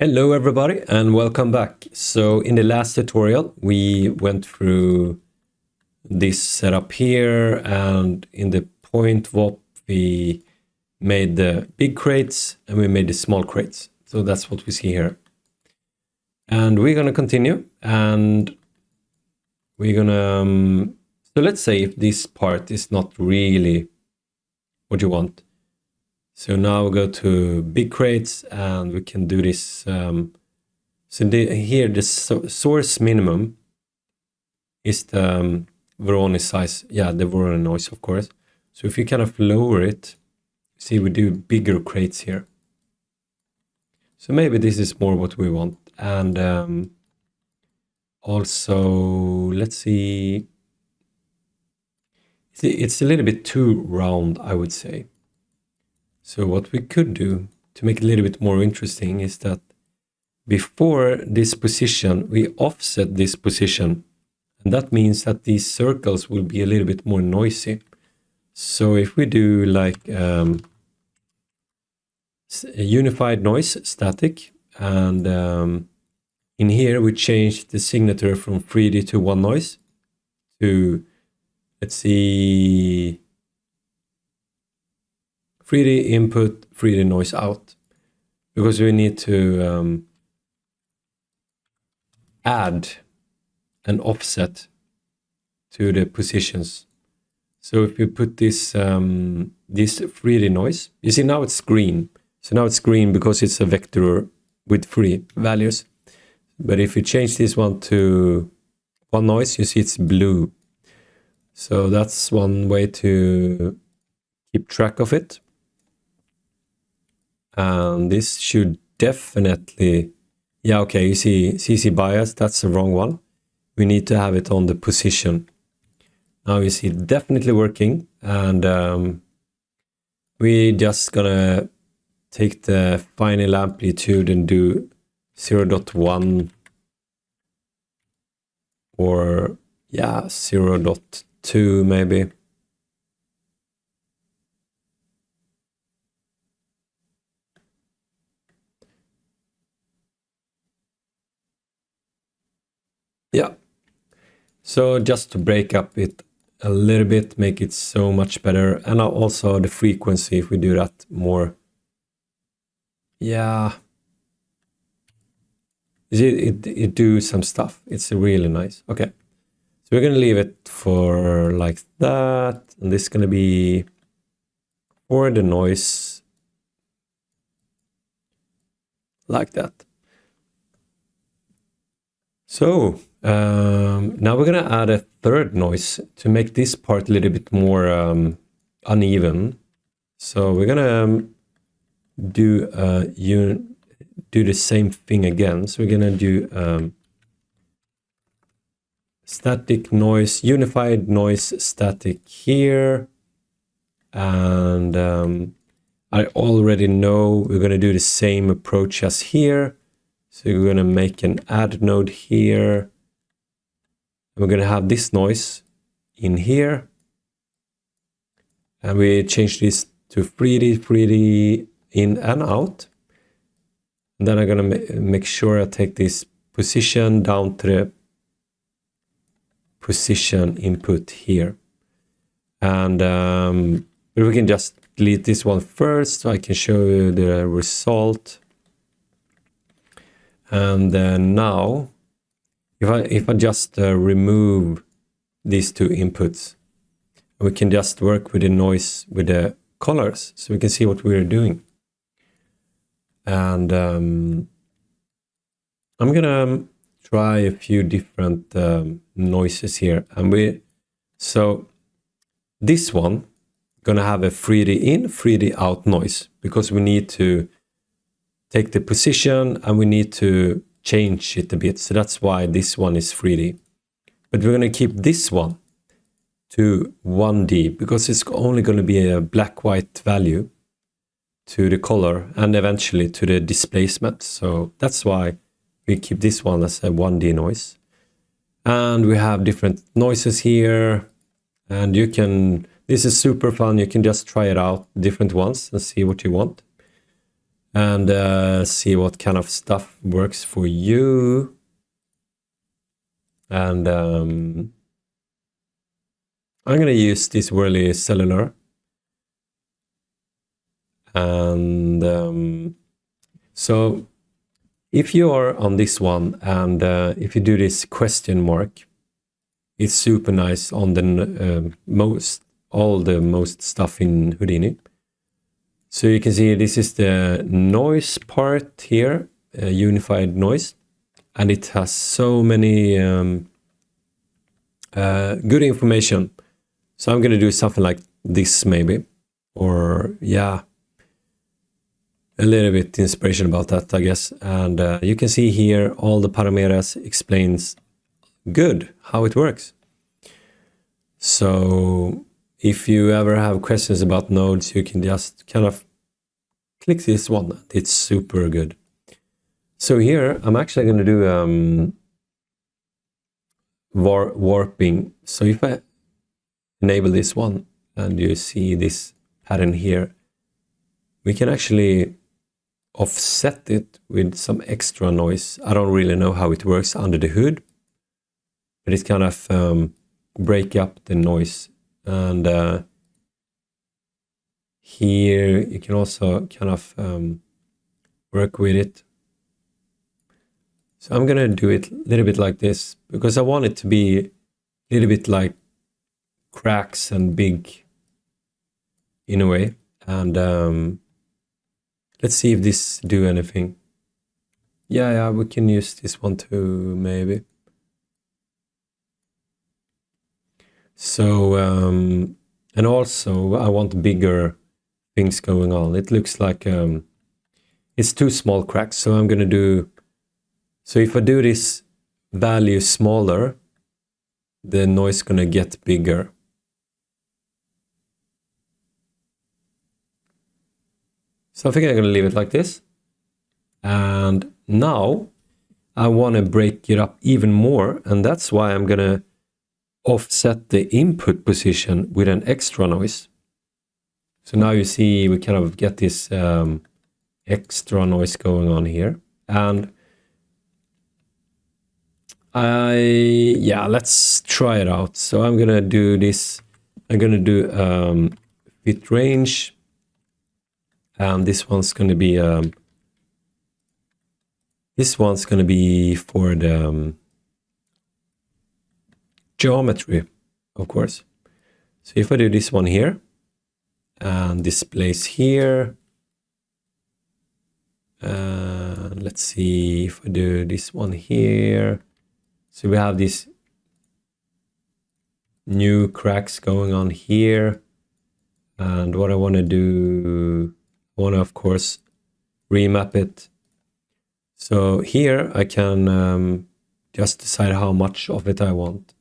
Hello everybody and welcome back. So in the last tutorial we went through this setup here, and in the point WOP we made the big crates and we made the small crates. So that's what we see here. And we're gonna continue, and we're gonna so let's say if this part is not really what you want. So now we go to big crates and we can do this. Here the source minimum is the Voronoi size. Yeah, the Voronoi noise, of course. So if you kind of lower it, see we do bigger crates here. So maybe this is more what we want. And also, let's see. It's a little bit too round, I would say. So what we could do to make it a little bit more interesting is that before this position, we offset this position. And that means that these circles will be a little bit more noisy. So if we do like a unified noise static, and in here we change the signature from 3D to one noise to, let's see, 3D input, 3D noise out, because we need to add an offset to the positions. So if you put this 3D noise, you see now it's green. So now it's green because it's a vector with 3 values. But if you change this one to one noise, you see it's blue. So that's one way to keep track of it. And this should definitely, yeah, okay, you see CC bias, that's the wrong one. We need to have it on the position. Now you see it definitely working, and we just gonna take the final amplitude and do 0.1 or yeah, 0.2 maybe. Yeah, so just to break up it a little bit, make it so much better. And also the frequency, if we do that more. Yeah, it do some stuff. It's really nice. Okay, so we're gonna leave it for like that, and this is gonna be for the noise like that. So now we're gonna add a third noise to make this part a little bit more uneven. So we're gonna do the same thing again. So we're gonna do static noise, unified noise static here, and I already know we're gonna do the same approach as here. So we're going to make an add node here. We're going to have this noise in here. And we change this to 3D in and out. And then I'm going to make sure I take this position down to the position input here. And we can just delete this one first so I can show you the result. And then now, if I just remove these two inputs, we can just work with the noise with the colors, so we can see what we're doing. And I'm gonna try a few different noises here, and so this one gonna have a 3D in, 3D out noise, because we need to take the position and we need to change it a bit. So that's why this one is 3D. But we're going to keep this one to 1D because it's only going to be a black-white value to the color and eventually to the displacement. So that's why we keep this one as a 1D noise. And we have different noises here. And this is super fun. You can just try it out, different ones, and see what you want. and see what kind of stuff works for you. And I'm going to use this whirly cellular. And so if you are on this one, and if you do this question mark, it's super nice on the all the most stuff in Houdini. So you can see this is the noise part here, unified noise, and it has so many good information. So I'm going to do something like this maybe, or yeah, a little bit inspiration about that, I guess. And you can see here all the parameters explains good how it works. So if you ever have questions about nodes, you can just kind of click this one. It's super good. So here I'm actually going to do warping. So if I enable this one and you see this pattern here, we can actually offset it with some extra noise. I don't really know how it works under the hood, but it's kind of break up the noise. And here you can also kind of work with it. So I'm gonna do it a little bit like this because I want it to be a little bit like cracks and big in a way. And let's see if this do anything. Yeah, we can use this one too, maybe. So, and also I want bigger things going on. It looks like it's too small cracks, so I'm gonna do, so if I do this value smaller, the noise is gonna get bigger. So I think I'm gonna leave it like this. And now I wanna break it up even more, and that's why I'm gonna offset the input position with an extra noise. So now you see we kind of get this extra noise going on here. And let's try it out. So I'm gonna do this. I'm gonna do fit range, and this one's gonna be for the geometry, of course. So if I do this one here and displace here, let's see if I do this one here. So we have these new cracks going on here. And what I want to do, I want to, of course, remap it. So here I can just decide how much of it I want.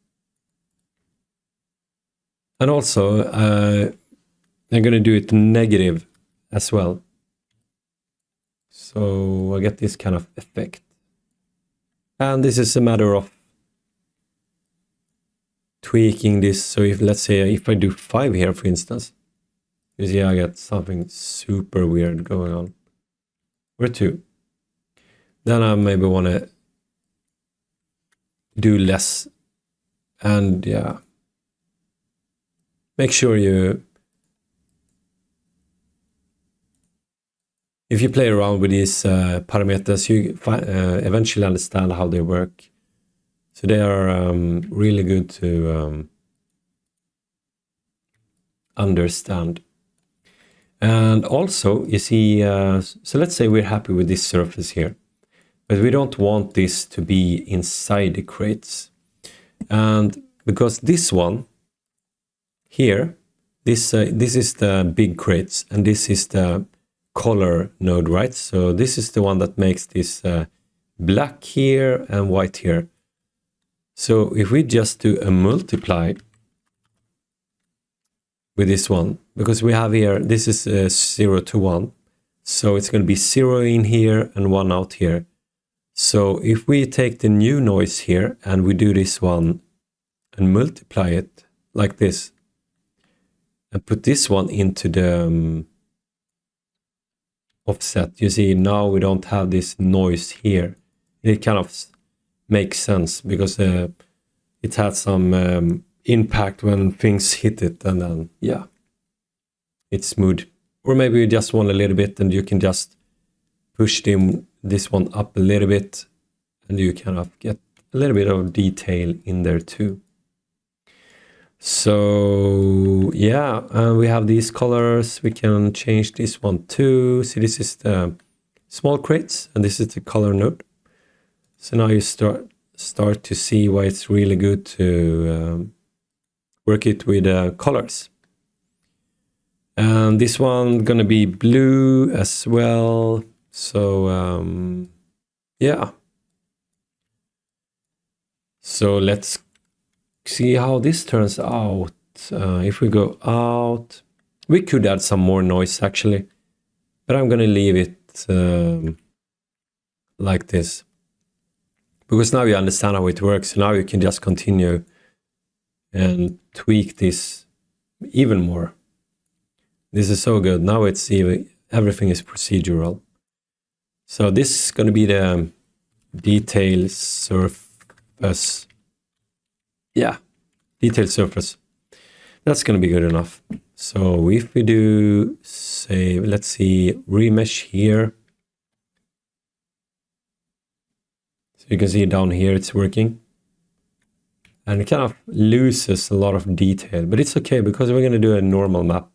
And also, I'm going to do it negative as well. So I get this kind of effect. And this is a matter of tweaking this. So if, let's say, if I do 5 here, for instance, you see I get something super weird going on. Or 2. Then I maybe want to do less. And yeah, make sure if you play around with these parameters, you eventually understand how they work. So they are really good to understand. And also, you see, so let's say we're happy with this surface here, but we don't want this to be inside the crates. And because this one here, this is the big crates, and this is the color node, right? So this is the one that makes this black here and white here. So if we just do a multiply with this one, because we have here, this is 0 to 1. So it's going to be 0 in here and 1 out here. So if we take the new noise here and we do this one and multiply it like this, and put this one into the offset. You see, now we don't have this noise here. It kind of makes sense because it had some impact when things hit it, and then yeah, it's smooth. Or maybe you just want a little bit and you can just push this one up a little bit and you kind of get a little bit of detail in there too. So yeah, we have these colors. We can change this one too. See, this is the small crates and this is the color node. So now you start to see why it's really good to work it with colors. And this one gonna be blue as well. So yeah. So let's see how this turns out. If we go out, we could add some more noise actually, but I'm gonna leave it like this. Because now you understand how it works. Now you can just continue and tweak this even more. This is so good. Now it's even, everything is procedural. So this is going to be the detail surface. Yeah, detail surface. That's going to be good enough. So if we do, say, let's see, remesh here. You can see down here it's working. And it kind of loses a lot of detail, but it's okay because we're going to do a normal map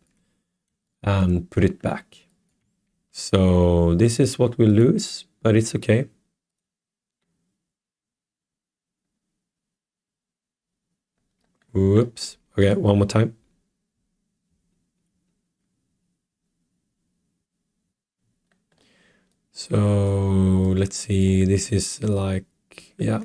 and put it back. So this is what we lose, but it's okay. Whoops. Okay, one more time. So let's see, this is like, yeah.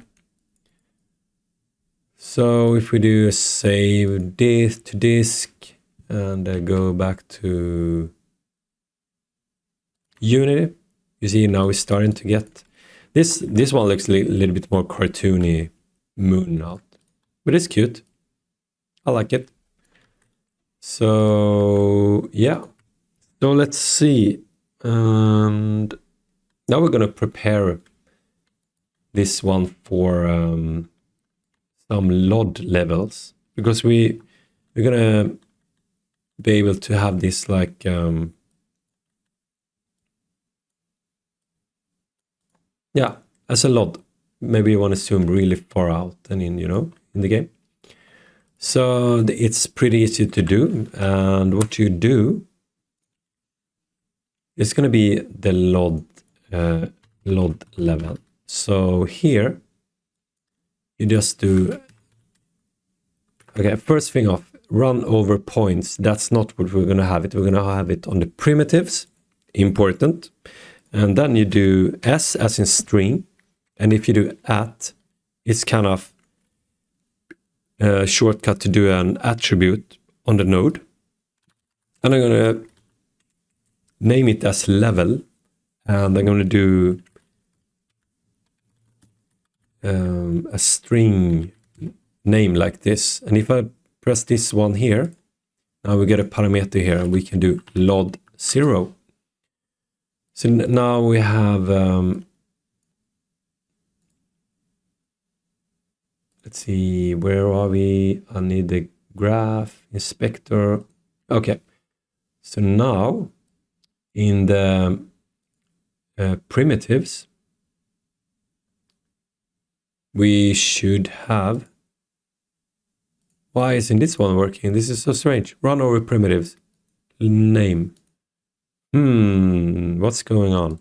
So if we do save this to disk and go back to Unity, you see now it's starting to get, this one looks a little bit more cartoony moon out, but it's cute. I like it. So yeah, so let's see. And now we're going to prepare this one for some LOD levels, because we're going to be able to have this like yeah, as a LOD. Maybe you want to zoom really far out and in, you know, in the game. So it's pretty easy to do, and what you do is going to be the LOD level. So here you just do, okay, first thing off, run over points. That's not what we're going to have it. We're going to have it on the primitives, important. And then you do S as in string. And if you do @ it's kind of a shortcut to do an attribute on the node. And I'm going to name it as level. And I'm going to do a string name like this. And if I press this one here, now we get a parameter here and we can do LOD0. So now we have, let's see, where are we? I need the graph inspector. Okay. So now in the primitives, we should have, why isn't this one working? This is so strange. Run over primitives. Name. What's going on?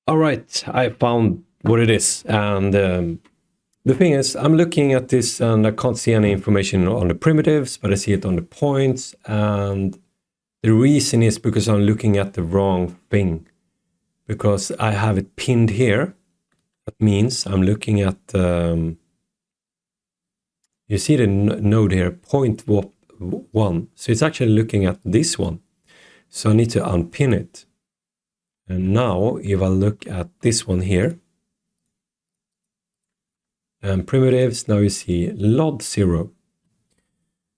All right, I found what it is. And the thing is, I'm looking at this and I can't see any information on the primitives, but I see it on the points. And the reason is because I'm looking at the wrong thing. Because I have it pinned here. That means I'm looking at, you see the node here, point one. So it's actually looking at this one. So I need to unpin it. And now if I look at this one here, and primitives, now you see LOD0.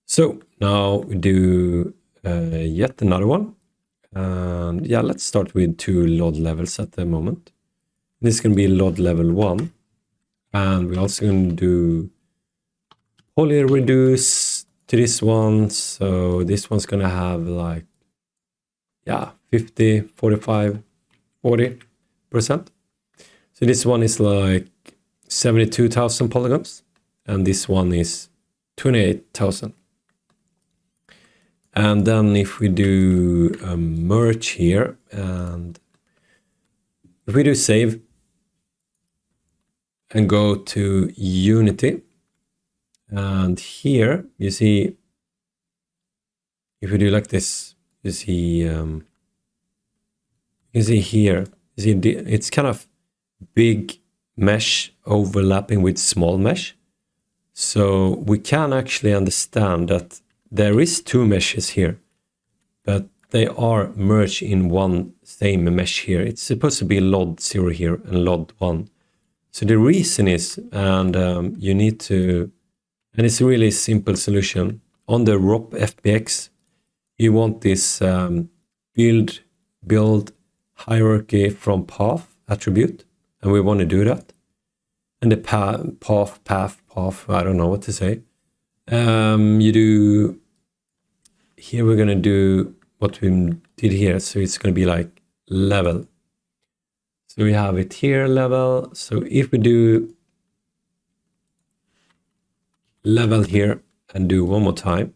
So now we do yet another one. And yeah, let's start with 2 LOD levels at the moment. This is going to be LOD level 1. And we're also going to do poly reduce to this one. So this one's going to have like, yeah, 50, 45, 40%. So this one is like 72,000 polygons. And this one is 28,000. And then if we do a merge here, and if we do save and go to Unity, and here you see, if we do like this, you see, you can see here, you see it's kind of big mesh overlapping with small mesh. So we can actually understand that there is 2 meshes here, but they are merged in one same mesh here. It's supposed to be LOD 0 here and LOD 1. So the reason is, and you need to, and it's a really simple solution. On the ROP FBX, you want this build hierarchy from path attribute, and we want to do that. And the path, I don't know what to say. You do, here we're going to do what we did here. So it's going to be like level. So we have it here, level. So if we do level here and do one more time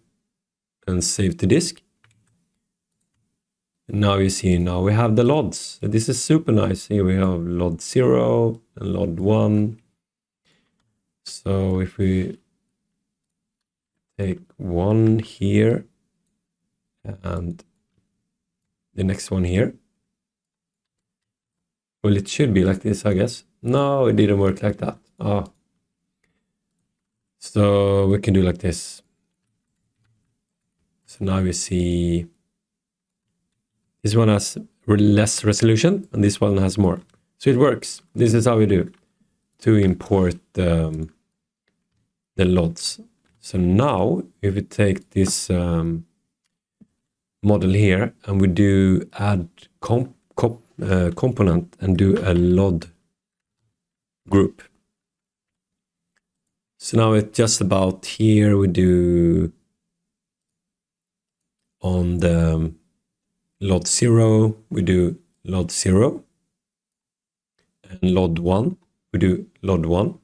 and save to disk. And now you see, now we have the LODs. So this is super nice. Here we have LOD 0 and LOD 1. So if we take one here and the next one here. Well, it should be like this, I guess. No, it didn't work like that. Oh. So we can do like this. So now we see this one has less resolution and this one has more. So it works. This is how we do to import the LODs. So now if we take this model here and we do add component and do a LOD group. So now it's just about here we do on the LOD 0, we do LOD 0 and LOD 1, we do LOD 1.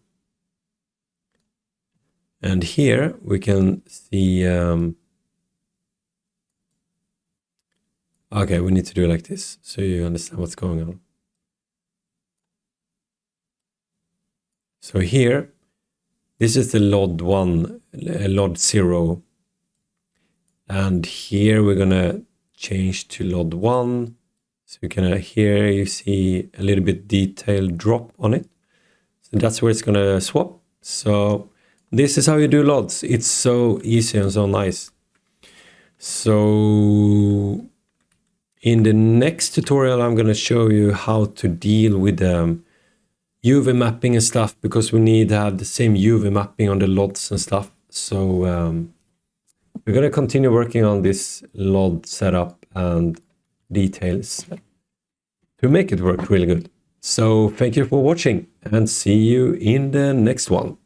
And here we can see, okay, we need to do it like this so you understand what's going on. So here, this is the LOD 1, LOD 0. And here we're going to change to LOD 1. So you can, here you see a little bit detailed drop on it. So that's where it's going to swap. So this is how you do LODs. It's so easy and so nice. So in the next tutorial, I'm going to show you how to deal with UV mapping and stuff, because we need to have the same UV mapping on the LODs and stuff. So we're going to continue working on this LOD setup and details to make it work really good. So thank you for watching and see you in the next one.